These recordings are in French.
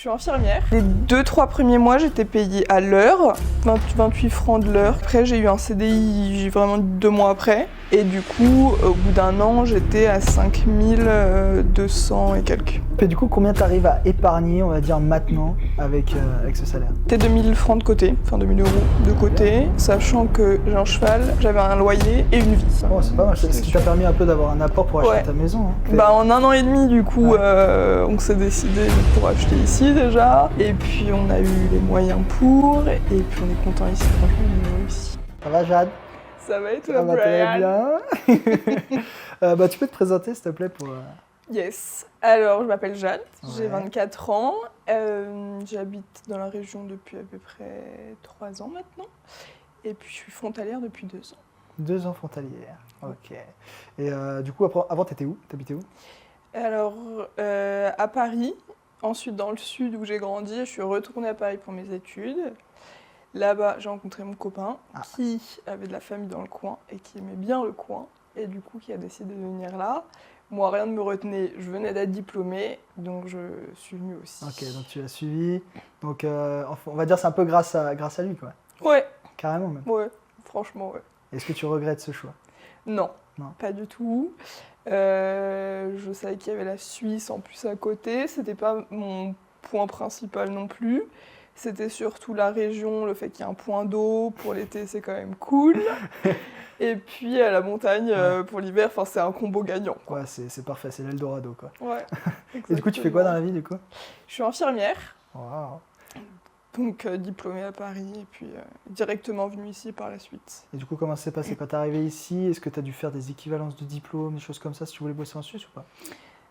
suis infirmière. Les 2-3 premiers mois, j'étais payée à l'heure, 28 francs de l'heure. Après, j'ai eu un CDI, j'ai vraiment 2 mois après. Et du coup, au bout d'un an, j'étais à 5200 et quelques. Et du coup, combien tu arrives à épargner, on va dire, maintenant avec ce salaire? C'était 2000 francs de côté, enfin 2000 euros de côté, sachant que j'ai un cheval, j'avais un loyer et une vie. Oh, c'est pas mal, c'est ce qui t'a permis un peu d'avoir un apport pour acheter ta maison. Hein. Bah, en 1 an et demi, du coup, on s'est décidé pour acheter ici déjà. Et puis, on a eu les moyens pour. Et puis, on est content ici. Franchement, on est heureux ici. Ça va, Jade? Ça va et toi, Ça va très Brian? bien. Tu peux te présenter, s'il te plaît, pour... Yes. Alors, je m'appelle Jade, j'ai Ouais. 24 ans. J'habite dans la région depuis à peu près 3 ans maintenant. Et puis, je suis frontalière depuis 2 ans. 2 ans frontalière. Ok. Et du coup, avant, t'étais où? T'habitais où? Alors, à Paris, ensuite dans le sud où j'ai grandi, je suis retournée à Paris pour mes études. Là-bas, j'ai rencontré mon copain qui avait de la famille dans le coin et qui aimait bien le coin. Et du coup, qui a décidé de venir là. Moi, rien ne me retenait, je venais d'être diplômée, donc je suis venue aussi. Ok, donc tu l'as suivi. Donc, on va dire c'est un peu grâce à lui, quoi. Ouais. Carrément, même. Ouais, franchement, ouais. Est-ce que tu regrettes ce choix? Non, Non. pas du tout. Je savais qu'il y avait la Suisse en plus à côté. C'était pas mon point principal non plus. C'était surtout la région, le fait qu'il y ait un point d'eau. Pour l'été, c'est quand même cool. Et puis la montagne pour l'hiver, c'est un combo gagnant, quoi. Ouais, c'est parfait, c'est l'Eldorado, quoi. Ouais. Et du coup, tu fais quoi dans la vie, du coup? Je suis infirmière. Wow. Donc diplômée à Paris et puis directement venue ici par la suite. Et du coup, comment ça s'est passé quand t'es arrivé ici? Est-ce que t'as dû faire des équivalences de diplômes, des choses comme ça, si tu voulais bosser en Suisse ou pas?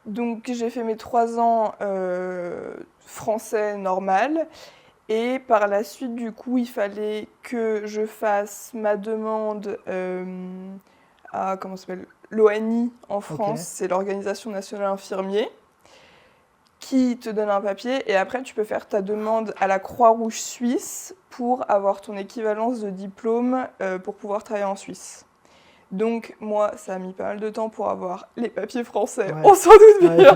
Donc j'ai fait mes 3 ans français normal. Et par la suite, du coup, il fallait que je fasse ma demande à l'ONI en France, c'est l'Organisation nationale infirmier, qui te donne un papier. Et après, tu peux faire ta demande à la Croix-Rouge suisse pour avoir ton équivalence de diplôme pour pouvoir travailler en Suisse. Donc moi, ça a mis pas mal de temps pour avoir les papiers français, on s'en doute bien,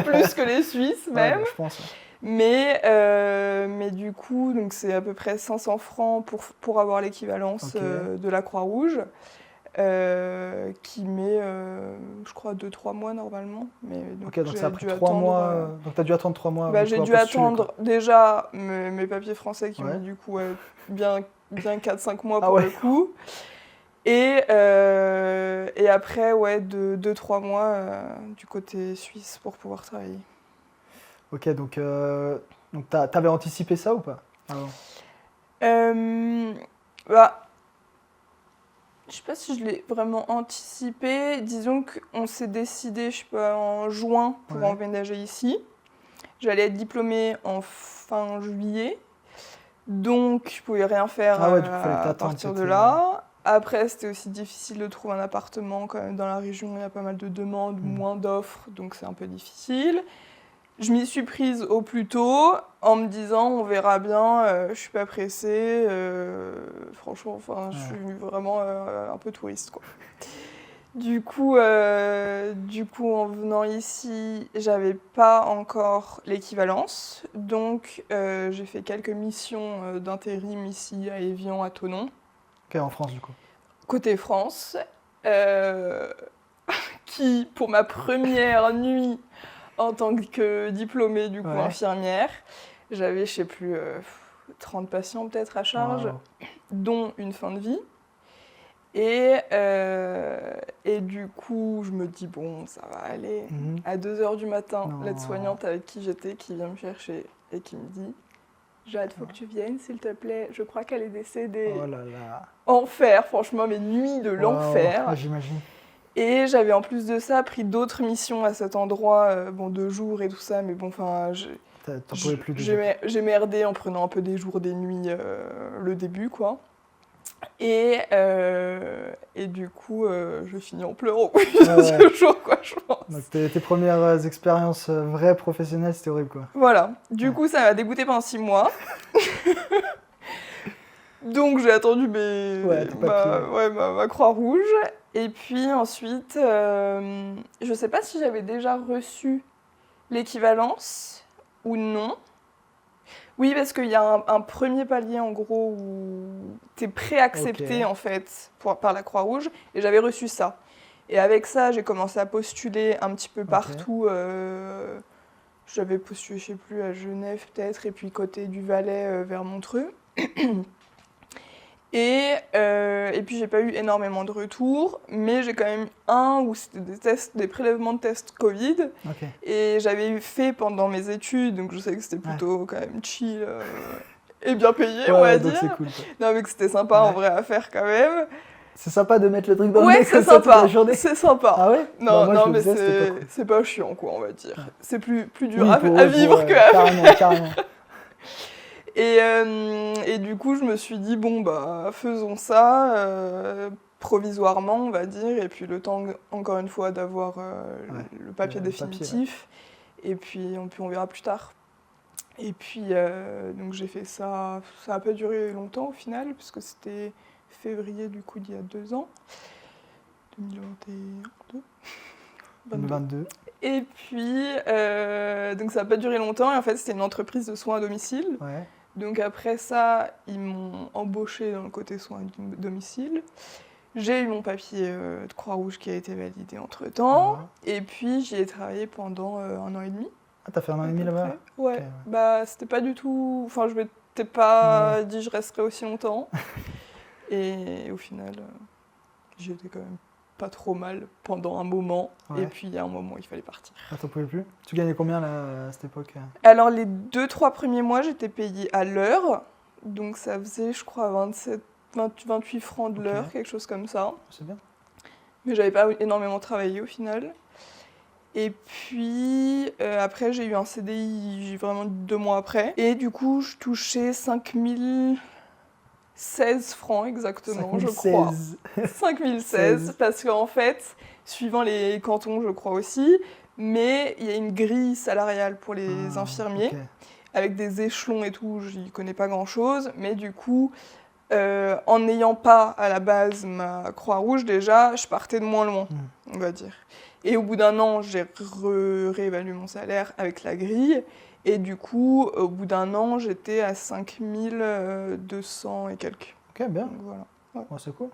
plus que les Suisses même. Ouais, je pense. Mais du coup, donc c'est à peu près 500 francs pour avoir l'équivalence de la Croix-Rouge, qui met, je crois, 2-3 mois normalement. Mais, donc, donc ça a pris 3 mois. Donc tu as dû attendre 3 mois. J'ai dû attendre déjà mes papiers français qui ont mis du coup bien 4-5 mois pour le coup. Et après, 2-3 mois du côté suisse pour pouvoir travailler. Ok, donc t'avais anticipé ça ou pas? Je sais pas si je l'ai vraiment anticipé. Disons qu'on s'est décidé, je sais pas, en juin pour emménager ici. J'allais être diplômée en fin juillet, donc je pouvais rien faire à partir de là. Après, c'était aussi difficile de trouver un appartement quand même dans la région. Il y a pas mal de demandes, moins d'offres, donc c'est un peu difficile. Je m'y suis prise au plus tôt en me disant on verra bien, je suis pas pressée, franchement, je suis vraiment un peu touriste, quoi. Du coup, en venant ici, j'avais pas encore l'équivalence, donc j'ai fait quelques missions d'intérim ici à Évian, à Thonon. Ok, en France du coup. Côté France, qui pour ma première nuit en tant que diplômée, du coup, infirmière, j'avais, je sais plus, 30 patients peut-être à charge, dont une fin de vie. Et du coup, je me dis, bon, ça va aller. À 2h du matin, l'aide-soignante avec qui j'étais, qui vient me chercher et qui me dit, Jade, faut que tu viennes, s'il te plaît. Je crois qu'elle est décédée. Oh là là. Enfer, franchement, mes nuits de l'enfer. J'imagine. Et j'avais en plus de ça pris d'autres missions à cet endroit, de jour et tout ça, mais bon, j'ai merdé en prenant un peu des jours, des nuits, le début, quoi. Et du coup, je finis en pleurant ce jour, quoi, je pense. Donc tes premières expériences vraies professionnelles, c'était horrible, quoi. Voilà. Du coup, ça m'a dégoûté pendant 6 mois. Donc j'ai attendu ma Croix-Rouge. Et puis ensuite, je ne sais pas si j'avais déjà reçu l'équivalence ou non. Oui, parce qu'il y a un premier palier, en gros, où tu es préaccepté, Ok. en fait, par la Croix-Rouge, et j'avais reçu ça. Et avec ça, j'ai commencé à postuler un petit peu Ok. partout. J'avais postulé, je sais plus, à Genève, peut-être, et puis côté du Valais, vers Montreux. Et puis, j'ai pas eu énormément de retours, mais j'ai quand même eu un où c'était des prélèvements de tests Covid. Ok. Et j'avais fait pendant mes études, donc je sais que c'était plutôt quand même chill et bien payé, on va Ouais, donc c'est dire. cool. Quoi. Non, mais que c'était sympa en Ouais. vrai à faire quand même. C'est sympa de mettre le truc dans le Ouais, nez c'est comme ça toute la sympa, journée. c'est sympa. Ah ouais? Bah, Non, moi, non, je le mais faisais, c'était pas cool. c'est pas chiant, quoi, on va dire. Ouais. C'est plus dur Oui, à vivre que à carrément, carrément. Et du coup, je me suis dit, bon, bah, faisons ça provisoirement, on va dire, et puis le temps, encore une fois, d'avoir le papier le papier, définitif, et puis on verra plus tard. Et puis, donc j'ai fait ça, ça n'a pas duré longtemps au final, puisque c'était février, du coup, d'il y a 2 ans, 2021, 2022. Et puis, donc ça n'a pas duré longtemps, et en fait, c'était une entreprise de soins à domicile. Ouais. Donc après ça, ils m'ont embauchée dans le côté soins à domicile. J'ai eu mon papier de Croix-Rouge qui a été validé entre-temps. Ah. Et puis j'y ai travaillé pendant 1 an et demi. Ah, t'as fait un an et demi à peu là-bas? près. Ouais. Ok, ouais. Bah c'était pas du tout... Enfin, je m'étais pas dit je resterais aussi longtemps. Et au final, j'y étais quand même pas trop mal pendant un moment. Ouais. Et puis il y a un moment, il fallait partir. Ah, t'en pouvais plus? Tu gagnais combien là, à cette époque? Alors les 2-3 premiers mois, j'étais payée à l'heure. Donc ça faisait, je crois, 28 francs de l'heure, quelque chose comme ça. C'est bien. Mais j'avais pas énormément travaillé au final. Et puis après, j'ai eu un CDI vraiment 2 mois après. Et du coup, je touchais 5016 francs exactement, 5016. je crois. 5016, parce qu'en fait, suivant les cantons, je crois aussi, mais il y a une grille salariale pour les infirmiers, ok. avec des échelons et tout, j'y connais pas grand-chose, mais du coup... en n'ayant pas à la base ma Croix-Rouge, déjà, je partais de moins loin, on va dire. Et au bout d'1 an, j'ai réévalué mon salaire avec la grille. Et du coup, au bout d'1 an, j'étais à 5200 et quelques. Ok, bien. Donc voilà, Ouais, c'est cool.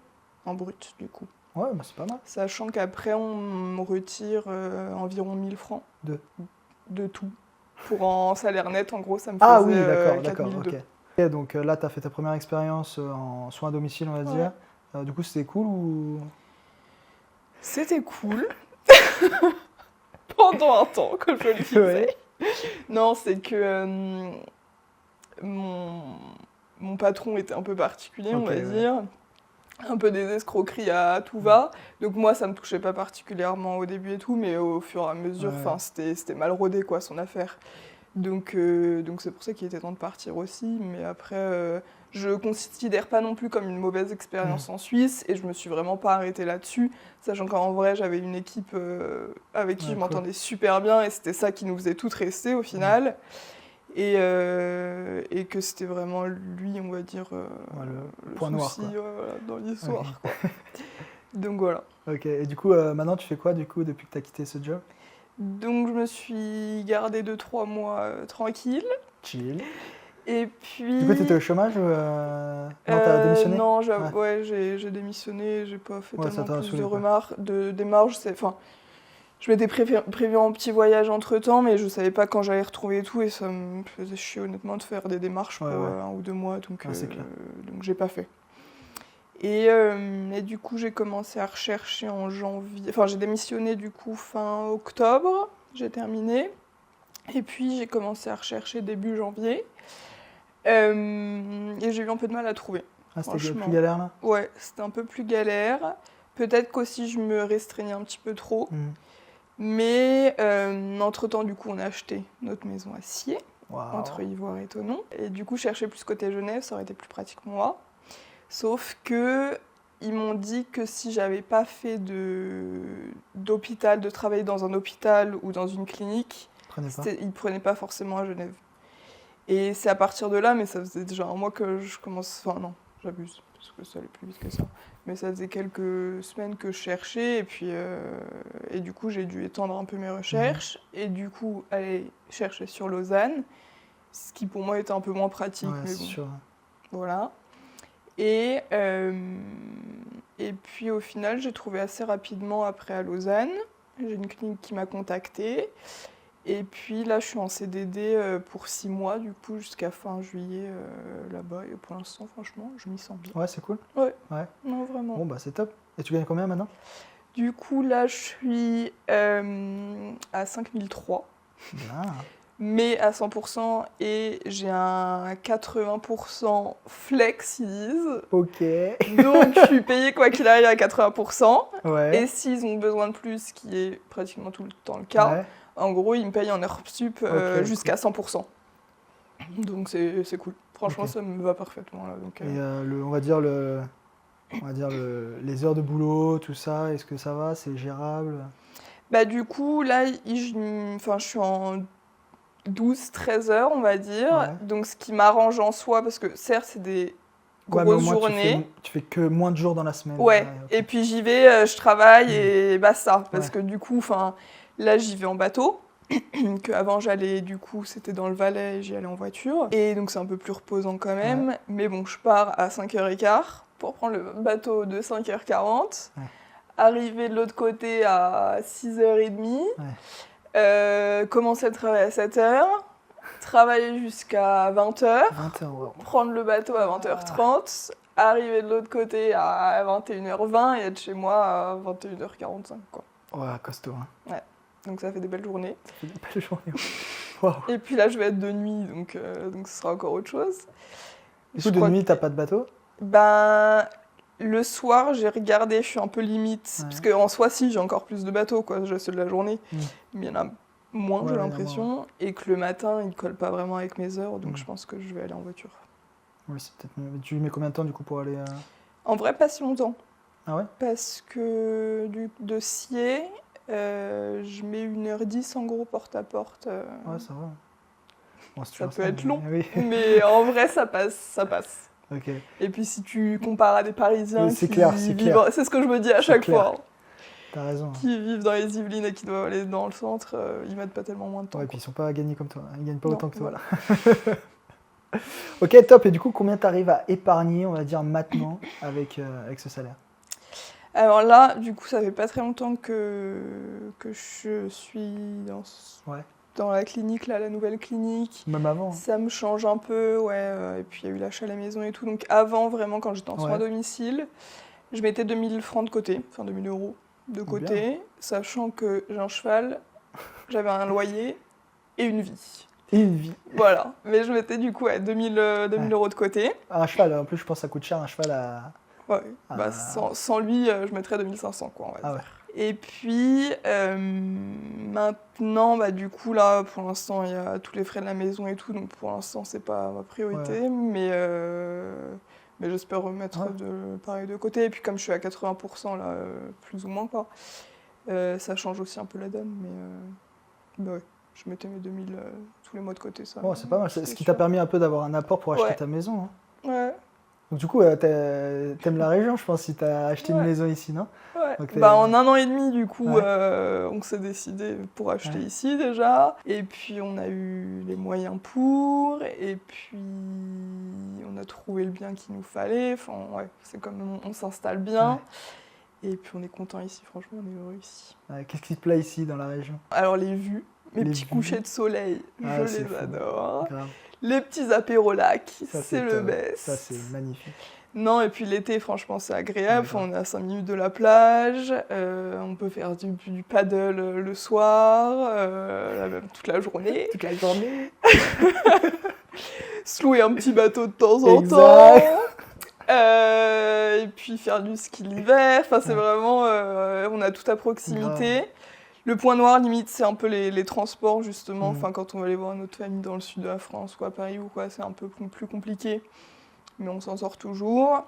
en brut, du coup. Ouais, bah, c'est pas mal. Sachant qu'après, on me retire environ 1000 francs. De tout. Pour en salaire net, en gros, ça me faisait Ah oui, d'accord, 4002. ok. Et donc là, tu as fait ta première expérience en soins à domicile, on va dire. Du coup, c'était cool ou... C'était cool. Pendant un temps, comme je le disais. Ouais. Non, c'est que mon patron était un peu particulier, on va dire. Un peu des escroqueries à tout va. Donc moi, ça me touchait pas particulièrement au début et tout, mais au fur et à mesure, c'était mal rodé, quoi, son affaire. Donc c'est pour ça qu'il était temps de partir aussi. Mais après, je considère pas non plus comme une mauvaise expérience en Suisse, et je me suis vraiment pas arrêtée là-dessus, sachant qu'en vrai, j'avais une équipe avec qui je m'entendais super bien, et c'était ça qui nous faisait toutes rester au final. Et que c'était vraiment lui, on va dire, le point souci, noir, dans l'histoire. Quoi. Donc voilà. Ok, et du coup, maintenant, tu fais quoi du coup depuis que tu as quitté ce job? Donc je me suis gardée 2-3 mois tranquille. Chill. Et puis... Du coup, tu étais au chômage ou non, t'as démissionné? Non, j'ai démissionné, j'ai pas fait tellement plus saoulé, de démarches. Je m'étais prévu un petit voyage entre-temps, mais je savais pas quand j'allais retrouver tout, et ça me faisait chier honnêtement de faire des démarches pour 1 ou 2 mois, donc j'ai pas fait. Et du coup, j'ai commencé à rechercher en janvier. Enfin, j'ai démissionné du coup fin octobre, j'ai terminé. Et puis, j'ai commencé à rechercher début janvier. Et j'ai eu un peu de mal à trouver. Ah, c'était plus galère là? Ouais, c'était un peu plus galère. Peut-être qu'aussi je me restreignais un petit peu trop. Mais entre-temps, du coup, on a acheté notre maison à Sciez, entre Ivoire et Thonon. Et du coup, chercher plus côté Genève, ça aurait été plus pratique pour moi. Sauf que ils m'ont dit que si j'avais pas fait d'hôpital, de travailler dans un hôpital ou dans une clinique, ils prenaient pas forcément à Genève. Et c'est à partir de là, mais ça faisait déjà 1 mois que je commence... Enfin non, j'abuse. parce que ça allait plus vite que ça. Mais ça faisait quelques semaines que je cherchais, et puis et du coup j'ai dû étendre un peu mes recherches, et du coup aller chercher sur Lausanne, ce qui pour moi était un peu moins pratique, Ouais, mais c'est bon, sûr. voilà. Et puis au final, j'ai trouvé assez rapidement après à Lausanne. J'ai une clinique qui m'a contactée. Et puis là, je suis en CDD pour 6 mois, du coup, jusqu'à fin juillet là-bas. Et pour l'instant, franchement, je m'y sens bien. Ouais, c'est cool. Ouais, Ouais. non, vraiment. Bon, bah c'est top. Et tu gagnes combien maintenant? Du coup, là, je suis à 5003, Bien. mais à 100%, et j'ai un 80% flex, ils disent. Ok. Donc, je suis payée quoi qu'il arrive à 80%. Ouais. Et s'ils ont besoin de plus, ce qui est pratiquement tout le temps le cas, Ouais. en gros, ils me payent en heure sup Ok, jusqu'à 100%. Donc, c'est cool. Franchement, Ok. ça me va parfaitement. Là, donc, Et les heures de boulot, tout ça, est-ce que ça va? C'est gérable? Bah, du coup, là, je suis en 12-13 heures, on va dire. Ouais. Donc, ce qui m'arrange en soi, parce que certes, c'est des Ouais, mais au grosses moins journées. tu fais que moins de jours dans la semaine. Ouais, Ok. et puis j'y vais, je travaille et basta. Parce Ouais. que du coup, là, j'y vais en bateau. Que avant j'allais, du coup, c'était dans le Valais et j'y allais en voiture. Et donc, c'est un peu plus reposant quand même. Ouais. Mais bon, je pars à 5h15 pour prendre le bateau de 5h40. Ouais. Arriver de l'autre côté à 6h30. Ouais. Commencer le travail à 7h. Travailler jusqu'à 20h. 20h, ouais. Prendre le bateau à 20h30, arriver de l'autre côté à 21h20 et être chez moi à 21h45, quoi. Ouais, costaud. Hein. Donc ça fait des belles journées. Ça fait des belles journées. Waouh. Et puis là, je vais être de nuit, donc ce sera encore autre chose. Du coup, de nuit, t'as pas de bateau? Ben, le soir, j'ai regardé, je suis un peu limite. Ouais. Parce qu'en soi, si, j'ai encore plus de bateaux, quoi, j'ai ceux de la journée. Mais il y en a moins, Ouais, j'ai il y en a l'impression. moins. Et que le matin, il colle pas vraiment avec mes heures, donc Mm. je pense que je vais aller en voiture. Oui, c'est peut-être mieux. Mais tu mets combien de temps, du coup, pour aller... En vrai, pas si longtemps. Ah ouais? Parce que de Sciez, je mets 1h10 en gros porte-à-porte. Ouais, ça va. Bon, si tu Ça fais peut être long, Oui. mais en vrai, ça passe, ça passe. Ok. Et puis si tu compares à des Parisiens Oui, c'est qui clair, c'est vivent... clair. C'est ce que je me dis à C'est chaque clair. fois. T'as raison. Qui vivent dans les Yvelines et qui doivent aller dans le centre, ils mettent pas tellement moins de temps. Ouais, et puis ils sont pas gagnés comme toi. Ils gagnent pas Non, autant que toi. voilà. Ok, top. Et du coup, combien t'arrives à épargner, on va dire, maintenant avec ce salaire? Alors là, du coup, ça fait pas très longtemps que je suis Ouais. dans la clinique, là, la nouvelle clinique. Même avant. Hein. Ça me change un peu, ouais. Et puis il y a eu l'achat à la maison et tout. Donc avant, vraiment, quand j'étais en soins à domicile, je mettais 2000 francs de côté, enfin 2000 euros de côté, Bien. sachant que j'ai un cheval, j'avais un loyer et une vie. Et une vie. Voilà. Mais je mettais du coup 2000 euros de côté. Un cheval, en plus, je pense que ça coûte cher, un cheval à... Ouais. Bah, sans lui, je mettrais 2500, quoi, on va dire. Ouais. Et puis, maintenant, bah, du coup, là, pour l'instant, il y a tous les frais de la maison et tout, donc pour l'instant, c'est pas ma priorité, mais j'espère remettre pareil de côté. Et puis, comme je suis à 80%, là, plus ou moins, quoi, ça change aussi un peu la donne, mais ouais, je mettais mes 2000 tous les mois de côté, ça. Bon, c'est pas mal. C'est ce qui sûr. t'a permis un peu d'avoir un apport pour acheter ta maison. Hein. Ouais. Donc, du coup, t'aimes la région, je pense, si t'as acheté une maison ici, non? Ouais. Donc, Bah, en 1 an et demi, du coup, on s'est décidé pour acheter ici déjà. Et puis, on a eu les moyens pour. Et puis, on a trouvé le bien qu'il nous fallait. Enfin, ouais, c'est comme on s'installe bien. Ouais. Et puis, on est content ici. Franchement, on est heureux ici. Ouais, qu'est-ce qui te plaît ici, dans la région? Alors, les vues. Les petits couchers de soleil, je les adore. Grave. Les petits apérolacs, Ça, c'est le best. Ça, c'est magnifique. Non, et puis l'été, franchement, c'est agréable. On est à 5 minutes de la plage. On peut faire du paddle le soir, même toute la journée. Toute la journée. Se louer un petit bateau de temps en temps. Et puis faire du ski l'hiver. Enfin, c'est vraiment... on a tout à proximité. Grave. Le point noir, limite, c'est un peu les transports, justement. Enfin, quand on va aller voir notre famille dans le sud de la France, ou à Paris ou quoi, c'est un peu plus compliqué. Mais on s'en sort toujours.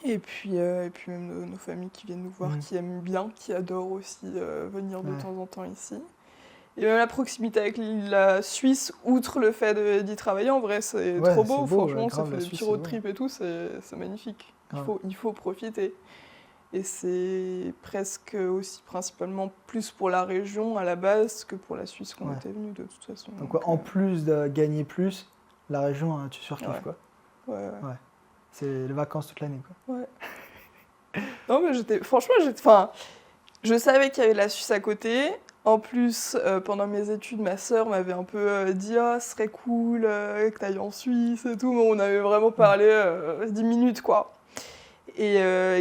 Et puis même nos familles qui viennent nous voir, qui aiment bien, qui adorent aussi venir de temps en temps ici. Et même la proximité avec la Suisse, outre le fait d'y travailler, en vrai, c'est trop beau. Franchement, ça fait des petits road trips et tout, c'est magnifique. Il faut profiter. Et c'est presque aussi principalement plus pour la région à la base que pour la Suisse qu'on était venu de toute façon. Donc en plus de gagner plus, la région, tu surkiffes quoi. Ouais. C'est les vacances toute l'année quoi. Ouais. Non mais je savais qu'il y avait la Suisse à côté. En plus, pendant mes études, ma sœur m'avait un peu dit « Ah, ce serait cool que tu ailles en Suisse et tout ». Mais on avait vraiment parlé 10 minutes, quoi. Et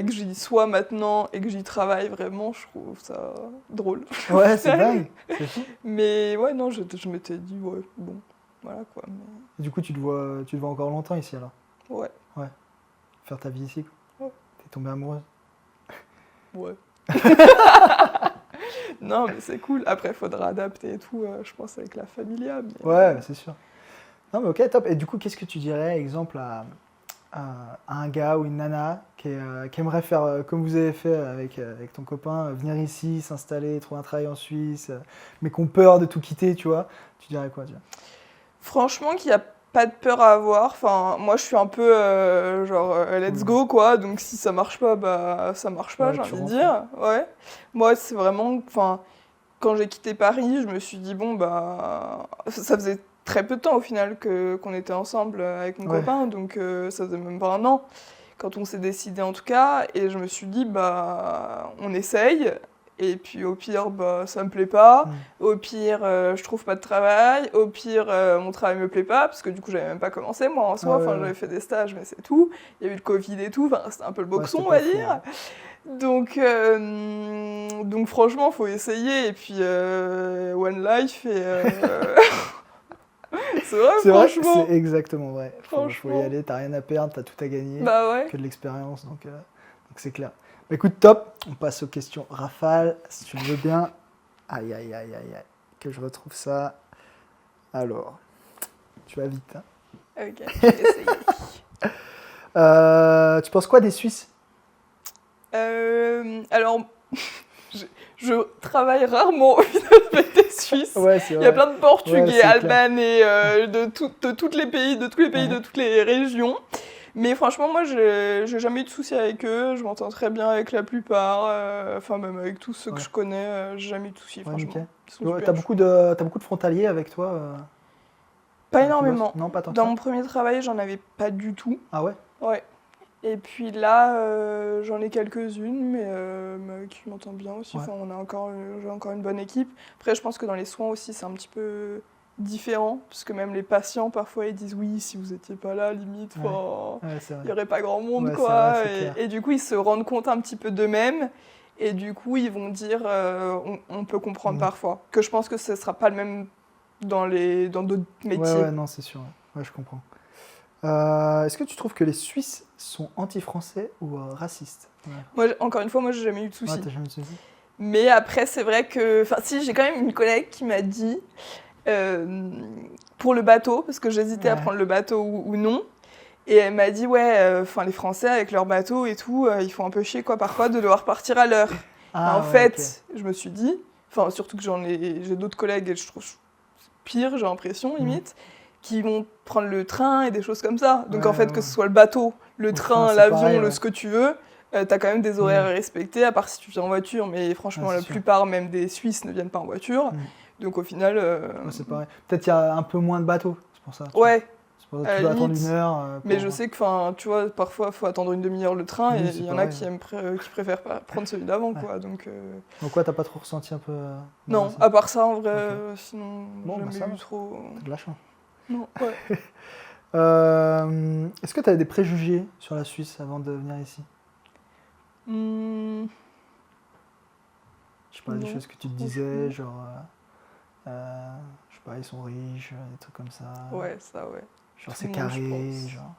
que j'y sois maintenant et que j'y travaille vraiment, je trouve ça drôle. Ouais, c'est dingue. C'est fou. Mais ouais, non, je m'étais dit « Ouais, bon, voilà quoi ». Mais... Et du coup, tu te vois encore longtemps ici alors? Ouais. Faire ta vie ici quoi. Ouais. T'es tombée amoureuse? Ouais. Non, mais c'est cool. Après, il faudra adapter et tout, je pense, avec la familia. Mais... Ouais, c'est sûr. Non, mais ok, top. Et du coup, qu'est-ce que tu dirais, exemple, à un gars ou une nana qui aimerait faire comme vous avez fait avec ton copain, venir ici, s'installer, trouver un travail en Suisse, mais qui ont peur de tout quitter, tu vois? Tu dirais quoi, tu vois? Franchement, qu'il n'y a pas de peur à avoir. Enfin, moi, je suis un peu let's go, quoi. Donc, si ça marche pas, bah, ça marche pas, j'ai envie de dire. Ouais. Moi, c'est vraiment... Enfin, quand j'ai quitté Paris, je me suis dit, bon, bah... Ça faisait très peu de temps, au final, qu'on était ensemble avec mon copain. Donc, ça faisait même pas un an, quand on s'est décidé, en tout cas. Et je me suis dit, bah, on essaye. Et puis au pire, bah, ça me plaît pas. Au pire, je trouve pas de travail. Au pire, mon travail me plaît pas, parce que du coup, j'avais même pas commencé, moi, en soi. J'avais fait des stages, mais c'est tout. Il y a eu le Covid et tout. Enfin, c'était un peu le boxon, on va dire. Donc franchement, faut essayer. Et puis, one life. Et, c'est vrai, franchement. C'est exactement vrai. Faut y aller, t'as rien à perdre, t'as tout à gagner. Bah ouais. Que de l'expérience, donc c'est clair. Bah écoute, top, on passe aux questions rafales, si tu le veux bien. Aïe, que je retrouve ça. Alors, tu vas vite. Hein. Ok, je vais essayer. Tu penses quoi des Suisses? Alors, je travaille rarement avec des Suisses. Ouais, c'est vrai. Il y a plein de Portugais, Albanais, de tous les pays, de toutes les régions. Mais franchement, moi, j'ai jamais eu de soucis avec eux. Je m'entends très bien avec la plupart. Enfin, même avec tous ceux que je connais, j'ai jamais eu de soucis, franchement. T'as beaucoup de frontaliers avec toi Pas énormément. Non, pas tant que Dans ça. mon premier travail, j'en avais pas du tout. Ah ouais? Ouais. Et puis là, j'en ai quelques-unes, mais avec qui je m'entends bien aussi. Enfin, j'ai encore une bonne équipe. Après, je pense que dans les soins aussi, c'est un petit peu différent, parce que même les patients, parfois, ils disent oui, si vous étiez pas là, limite, il n'y aurait pas grand monde, quoi. Et du coup, ils se rendent compte un petit peu d'eux-mêmes, et du coup, ils vont dire, on peut comprendre parfois, que je pense que ce sera pas le même dans d'autres métiers. Ouais, non, c'est sûr. Ouais, je comprends. Est-ce que tu trouves que les Suisses sont anti-français ou racistes? Moi, encore une fois, moi, j'ai jamais eu de soucis. Ouais, t'as jamais eu de soucis. Mais après, c'est vrai que... Enfin, si, j'ai quand même une collègue qui m'a dit, pour le bateau, parce que j'hésitais à prendre le bateau ou non, et elle m'a dit, les Français, avec leur bateau et tout, ils font un peu chier, quoi, parfois, de devoir partir à l'heure. Je me suis dit, surtout que j'ai d'autres collègues, et je trouve pire, j'ai l'impression, limite, qui vont prendre le train et des choses comme ça. Donc que ce soit le bateau, le train, l'avion, ce que tu veux, t'as quand même des horaires à respecter, à part si tu viens en voiture, mais franchement, la plupart même des Suisses ne viennent pas en voiture. Donc au final... c'est pareil. Peut-être qu'il y a un peu moins de bateaux, c'est pour ça. Ouais. C'est pour ça que tu dois attendre une heure. Mais je sais que, tu vois, parfois, il faut attendre une demi-heure le train, et il y en a qui préfèrent prendre celui d'avant, quoi. Donc quoi, t'as pas trop ressenti un peu... Non, à part ça, en vrai, sinon, j'ai jamais eu trop... T'as de la chance. Non, ouais. Est-ce que tu as des préjugés sur la Suisse avant de venir ici? Je sais pas, des choses que tu te disais, genre, je sais pas, ils sont riches, des trucs comme ça. Ouais, ça, ouais. Genre c'est carré, genre.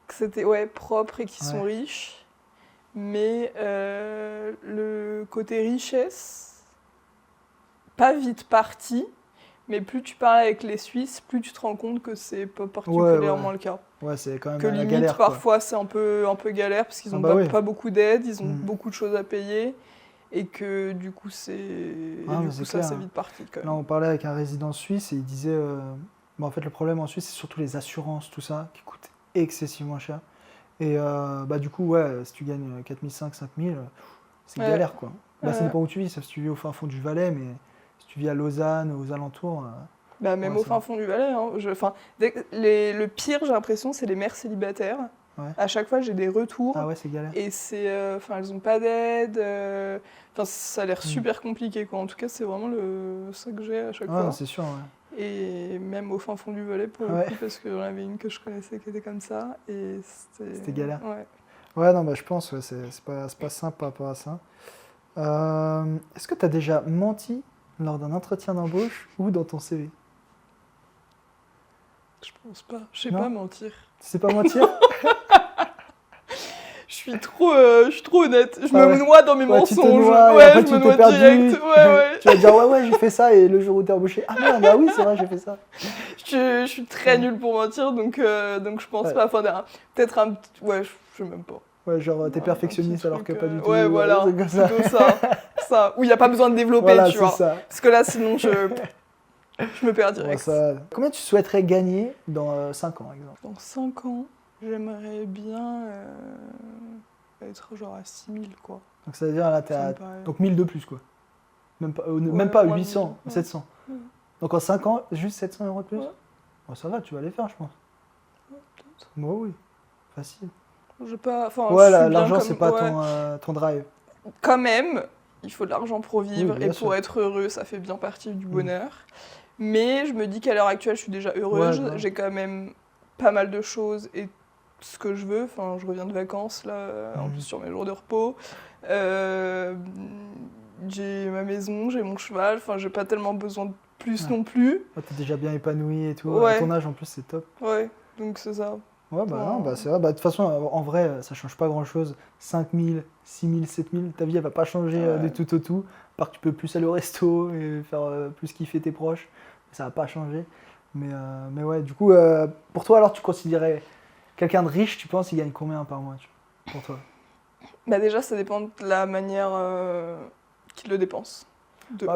Que c'était, propre et qu'ils sont riches, mais le côté richesse, pas vite parti. Mais plus tu parles avec les Suisses, plus tu te rends compte que c'est pas particulièrement le cas. Ouais, c'est quand même que la limite, galère. Parfois, c'est un peu galère parce qu'ils ont pas beaucoup d'aide, ils ont beaucoup de choses à payer. Et que du coup, ça, c'est vite parti. Quand même. Là, on parlait avec un résident suisse et il disait en fait, le problème en Suisse, c'est surtout les assurances, tout ça, qui coûtent excessivement cher. Et du coup, ouais, si tu gagnes 4500, 5000, c'est Ouais. galère, quoi. Ça Ouais. dépend où tu vis, sauf si tu vis au fin fond du Valais, mais si tu vis à Lausanne, aux alentours, Bah, même ouais, au ça fin va. fond du Valais. Hein. Le pire, j'ai l'impression, c'est les mères célibataires. Ouais. À chaque fois, j'ai des retours. Ah ouais, c'est galère. Et elles ont pas d'aide. Ça a l'air Mm. super compliqué, quoi. En tout cas, c'est vraiment ça que j'ai à chaque Ouais, fois. c'est sûr, ouais. Et même au fin fond du Valais, pour le Ouais. coup, parce que j'en avais une que je connaissais qui était comme ça. Et C'était galère. Ouais. Ouais, non, je pense, ouais, c'est pas simple par rapport à ça. Est-ce que tu as déjà menti lors d'un entretien d'embauche ou dans ton CV? Je pense pas. Je sais Non. pas mentir. Tu sais pas mentir? Je suis trop honnête. Je Ah me ouais. noie dans mes Ouais, tu te mensonges. noies, et Ouais, après je tu me t'es noie perdu. direct. Ouais. Tu vas dire ouais, j'ai fait ça, et le jour où t'es embauché, ah merde, ah oui, c'est vrai, j'ai fait ça. Je suis très nulle pour mentir, donc je pense Ouais. pas. Enfin, peut-être un petit. Ouais, je sais même pas. Ouais, genre t'es Ouais, perfectionniste un alors petit que truc, pas du tout. Ouais, voilà. c'est comme ça. Plutôt ça. Où il n'y a pas besoin de développer, Voilà, tu c'est vois. ça. Parce que là, sinon, je me perds Bon, direct. ça. Combien tu souhaiterais gagner dans 5 ans, par exemple? Dans 5 ans, j'aimerais bien être genre à 6000, quoi. Donc ça veut dire là, Ça me paraît- donc 1000 de plus, quoi. Même pas, Ouais, pas moins de 800, 1000, ouais. 700. Ouais. Donc en 5 ans, juste 700 € de plus? Ouais. Bon, ça va, tu vas les faire, je pense. Ouais, peut-être. Moi, oui. Facile. J'ai pas. Enfin, Ouais, je suis bien l'argent, comme- c'est pas ouais. ton drive. Quand même, il faut de l'argent pour vivre Oui, bien et pour sûr. être heureux, ça fait bien partie du bonheur. Mais je me dis qu'à l'heure actuelle, je suis déjà heureuse. Ouais, grave. J'ai quand même pas mal de choses et ce que je veux. Enfin, je reviens de vacances là, en plus sur mes jours de repos. J'ai ma maison, j'ai mon cheval. Enfin, j'ai pas tellement besoin de plus Ouais. non plus. Ouais, t'es déjà bien épanoui et tout. Ouais. À ton âge, en plus, c'est top. Ouais, donc c'est ça. Ouais, non, Ouais. c'est vrai. De toute façon, en vrai, ça change pas grand-chose. 5000, 6000, 7000, ta vie, elle va pas changer Ouais. du tout au tout. À part que tu peux plus aller au resto et faire plus kiffer tes proches. Ça va pas changer. Mais ouais, du coup, pour toi, alors, tu considérais quelqu'un de riche, tu penses, il gagne combien par mois, pour toi? Bah déjà, ça dépend de la manière qu'il le dépense.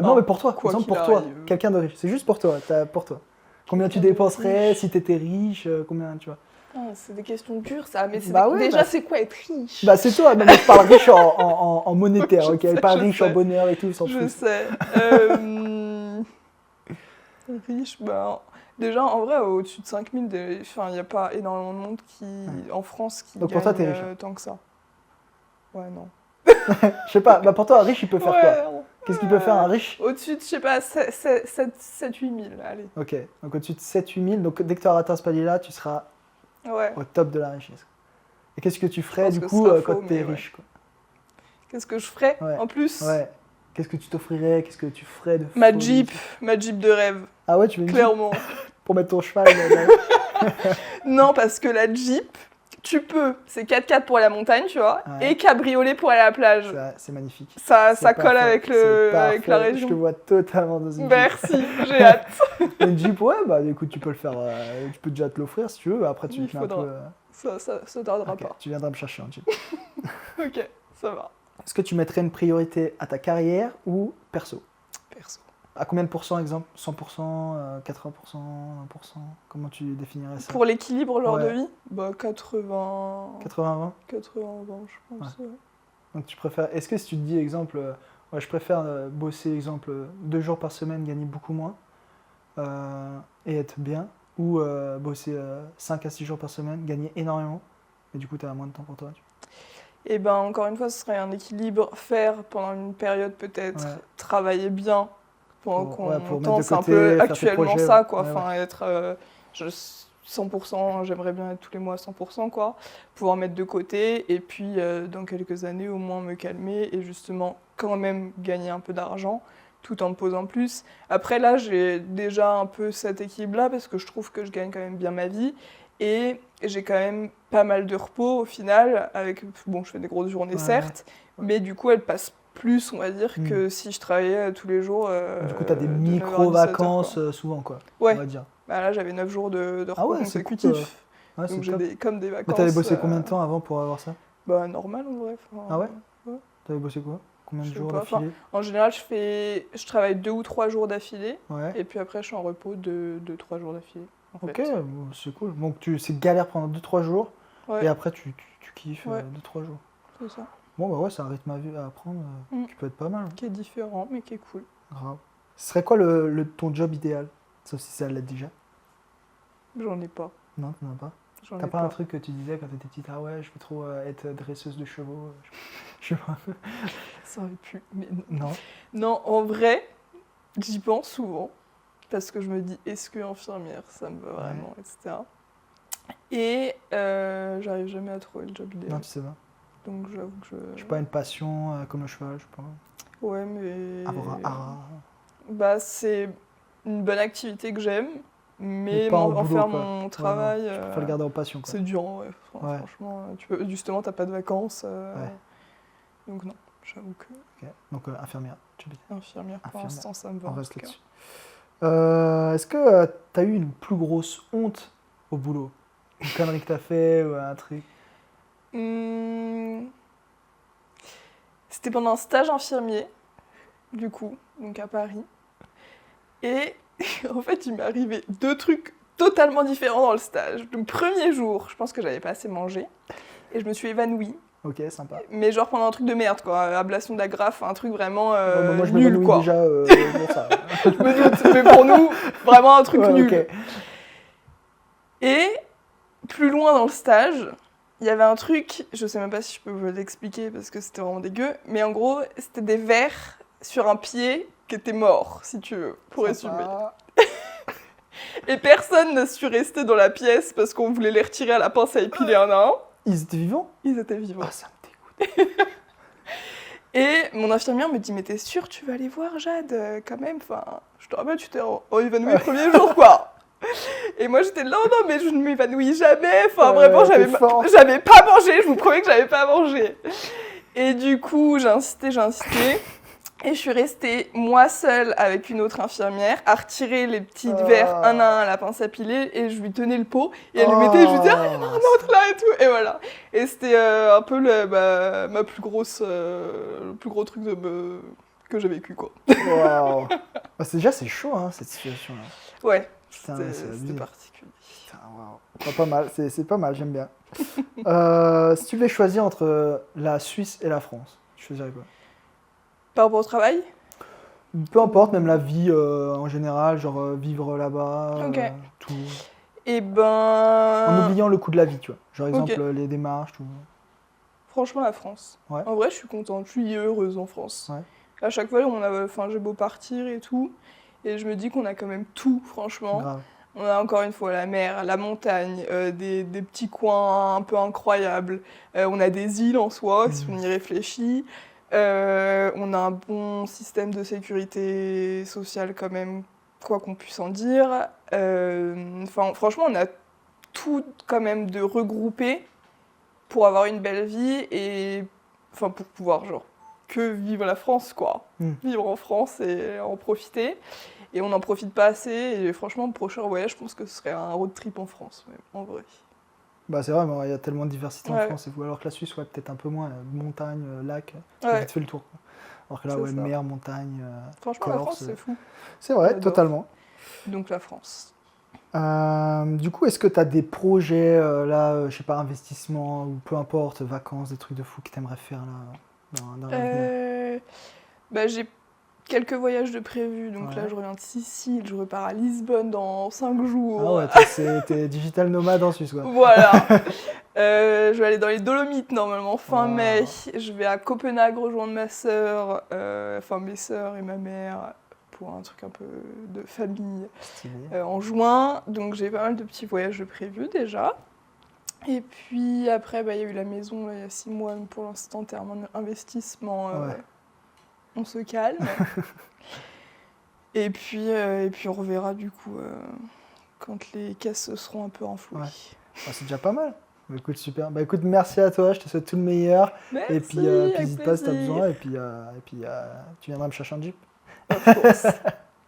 Non, mais pour toi, quoi exemple, qu'il pour toi, arrive. quelqu'un de riche. C'est juste pour toi, pour toi. Combien tu Quelqu'un de dépenserais riche. si t'étais riche, combien, tu vois? Ah, c'est des questions dures, ça. Mais Bah ouais, déjà, bah, c'est quoi être riche? Bah c'est toi, non, mais je parle riche en monétaire, Je ok? sais, Pas je riche en sais. bonheur et tout, sans Je plus. sais. Riche, bah, déjà, en vrai, au-dessus de 5000, il n'y a pas énormément de monde en France qui Donc gagne pour toi, t'es riche, hein. tant que ça. Ouais, non. Je sais pas, bah pour toi, un riche, il peut faire quoi? non. Qu'est-ce qu'il peut faire, un riche? Au-dessus de, je sais pas, 7-8 000, allez. Ok, donc au-dessus de 7-8 000, donc dès que tu auras atteint ce palier-là, tu seras Ouais. au top de la richesse. Et qu'est-ce que tu ferais, pense du que coup, ce sera quand faux, t'es mais ouais. riche, quoi? Qu'est-ce que je ferais Ouais. en plus? Ouais. Qu'est-ce que tu t'offrirais? Qu'est-ce que tu ferais de Ma folie? Jeep de rêve, Ah ouais, tu veux une Jeep clairement. pour mettre ton cheval là. Non, parce que la Jeep, tu peux, c'est 4x4 pour aller à la montagne, tu vois, Ouais. et cabriolet pour aller à la plage. C'est magnifique. Ça C'est colle parfait, avec, c'est avec la parfait. Je te région. vois totalement dans une Jeep. Merci, j'ai hâte. Une Jeep, ouais, bah écoute, tu peux le faire, tu peux déjà te l'offrir si tu veux, après tu Il te mets un peu... faudra. Ça tardera Ok, tu viendras me chercher en Jeep. pas. Ok, ça va. Est-ce que tu mettrais une priorité à ta carrière ou perso? Perso. À combien de pourcents, exemple? 100%, 80%, 1%? Comment tu définirais ça? Pour l'équilibre lors de Ouais. vie, bah 80... 80-20? 80-20, je pense. Ouais. Donc tu préfères... Est-ce que si tu te dis, exemple, ouais, je préfère bosser, exemple, 2 jours par semaine, gagner beaucoup moins, et être bien, ou bosser 5 à 6 jours par semaine, gagner énormément, et du coup tu as moins de temps pour toi? Et ben encore une fois, ce serait un équilibre, faire pendant une période peut-être, Ouais. travailler bien pendant Pour- qu'on ouais, pour mettre entend, de c'est un côté, peu faire tes actuellement projets, ça, ouais. quoi. Ouais, Enfin, être 100%, j'aimerais bien être tous les mois à 100%, quoi. Pouvoir mettre de côté, et puis dans quelques années, au moins me calmer, et justement quand même gagner un peu d'argent, tout en me posant plus. Après là, j'ai déjà un peu cet équilibre-là, parce que je trouve que je gagne quand même bien ma vie, et j'ai quand même pas mal de repos au final, avec, bon, je fais des grosses journées Ouais, certes, mais du coup, elles passent plus, on va dire, que si je travaillais tous les jours. Du coup, tu as des de 9h à 17h, micro-vacances quoi. souvent, quoi, Ouais. on va dire. Bah là, j'avais 9 jours de Ah repos ouais, c'est cool, consécutifs. Ouais, c'est Donc j'ai top. comme des Mais vacances. t'avais bossé combien de temps avant pour avoir ça? Bah normal en vrai. Enfin, Ah ouais? Ouais. T'avais bossé quoi? Combien de Je sais jours pas, d'affilée? En général, je travaille 2 ou 3 jours d'affilée, Ouais. et puis après, je suis en repos de 3 jours d'affilée. En Ok, fait. bon, c'est cool. Donc c'est galère pendant 2-3 jours, Ouais, Et après, tu kiffes Ouais. 2-3 jours. c'est ça. Bon, bah ouais, c'est un rythme à apprendre qui peut être pas mal. Qui est différent, mais qui est cool. Grave. Ce serait quoi ton job idéal? Sauf si ça l'est déjà. J'en ai pas. Non, t'en as pas. J'en T'as ai pas un truc que tu disais quand t'étais petite, ah ouais, je veux trop être dresseuse de chevaux. Je sais pas. Ça aurait pu, mais non. Non. Non, en vrai, j'y pense souvent. Parce que je me dis, est-ce que infirmière, ça me va vraiment, etc. Et j'arrive jamais à trouver le job idéal. Non, tu sais pas. Donc j'avoue que Je sais pas, une passion comme le cheval, je sais pas. Ouais, mais... Avoir un haras. Bah, c'est une bonne activité que j'aime, mais pas en en boulot, faire quoi. mon Ouais, travail, non, tu préfères le garder en passion, quoi. c'est dur, ouais. Ouais. Franchement, justement, t'as pas de vacances. Ouais. Donc non, j'avoue que Ok. Donc infirmière, tu dis. infirmière, pour Infirmière. l'instant, ça me va. On en reste tout cas. là-dessus. Est-ce que t'as eu une plus grosse honte au boulot? Une connerie que t'as fait ou un truc? C'était pendant un stage infirmier, du coup, donc à Paris. Et en fait, il m'est arrivé 2 trucs totalement différents dans le stage. Le premier jour, je pense que j'avais pas assez mangé et je me suis évanouie. Ok, sympa. Mais genre pendant un truc de merde, quoi. Ablation d'agrafe, un truc vraiment Bon, bah, moi, je nul, m'évanouis quoi. déjà pour ça. Je me doute, mais pour nous, vraiment un truc Ouais, nul. ok. Et plus loin dans le stage, il y avait un truc, je sais même pas si je peux vous l'expliquer parce que c'était vraiment dégueu, mais en gros, c'était des vers sur un pied qui était mort, si tu veux, pour résumer. Sympa. Et personne n'a su rester dans la pièce parce qu'on voulait les retirer à la pince à épiler un à un. Ils étaient vivants? Ils étaient vivants. Ah, ça me dégoûte. Et mon infirmière me dit, mais t'es sûre tu vas aller voir Jade quand même, enfin, je te rappelle, tu t'es évanoui le premier jour, quoi. Et moi j'étais là, non, mais je ne m'évanouis jamais, enfin vraiment, t'es fort. j'avais pas mangé, je vous promets que j'avais pas mangé. Et du coup, j'ai insisté, et je suis restée, moi seule, avec une autre infirmière, à retirer les petits verres un à un à la pince à piler, et je lui tenais le pot, et elle les mettait, et je lui disais, ah, il y en a un autre là, et tout, et voilà. Et c'était un peu ma plus grosse, le plus gros truc que j'ai vécu, quoi. Waouh. Bah, déjà, c'est chaud, hein, cette situation-là. Ouais, Putain, c'était c'est abusé. particulier. Putain, waouh. Pas mal, c'est pas mal, j'aime bien. Si tu devais choisir entre la Suisse et la France, tu choisirais quoi? Par rapport au travail? Peu importe, même la vie en général, genre vivre là-bas, Ok. tout. Eh En ben, oubliant le coût de la vie, tu vois. Genre, exemple, Ok. les démarches, tout. franchement, la France. Ouais. En vrai, je suis contente, je suis heureuse en France. Ouais. À chaque fois, j'ai beau partir et tout, et je me dis qu'on a quand même tout, franchement. Grave. On a encore une fois la mer, la montagne, des petits coins un peu incroyables. On a des îles en soi, si on y réfléchit. On a un bon système de sécurité sociale quand même, quoi qu'on puisse en dire. Franchement, on a tout quand même de regroupé pour avoir une belle vie et pour pouvoir genre que vivre la France, quoi. Vivre en France et en profiter. Et on n'en profite pas assez. Et franchement, le prochain voyage, je pense que ce serait un road trip en France, même, en vrai. Bah, c'est vrai, mais il y a tellement de diversité en Ouais. France. Alors que la Suisse, ouais, peut-être un peu moins. Montagne, lac, tu Ouais. as vite fait le tour, quoi. Alors que là, C'est ouais, ça. mer, montagne, Franchement, la Corse, France, c'est fou. c'est vrai, J'adore. totalement. Donc la France. Du coup, est-ce que tu as des projets, là, je sais pas, investissement ou peu importe, vacances, des trucs de fou que tu aimerais faire là, dans l'avenir? J'ai quelques voyages de prévus. Donc Ouais. là, je reviens de Sicile, je repars à Lisbonne dans 5 jours. Ah ouais, t'es digital nomade en Suisse, quoi. Voilà. Je vais aller dans les Dolomites normalement fin Wow. mai. Je vais à Copenhague rejoindre ma sœur, mes sœurs et ma mère pour un truc un peu de famille Stylé. en juin. Donc j'ai pas mal de petits voyages de prévus déjà. Et puis après, il y a eu la maison là, il y a 6 mois. Donc pour l'instant, terme investissement, Ouais. on se calme. et puis on reverra du coup quand les caisses seront un peu enflouées. Ouais. Ah, c'est déjà pas mal. Bah, écoute, super. Bah écoute, merci à toi, je te souhaite tout le meilleur. Merci, Et puis, avec n'hésite pas si t'as plaisir. besoin. Et puis, tu viendras me chercher un Jeep. Of course.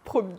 Promis.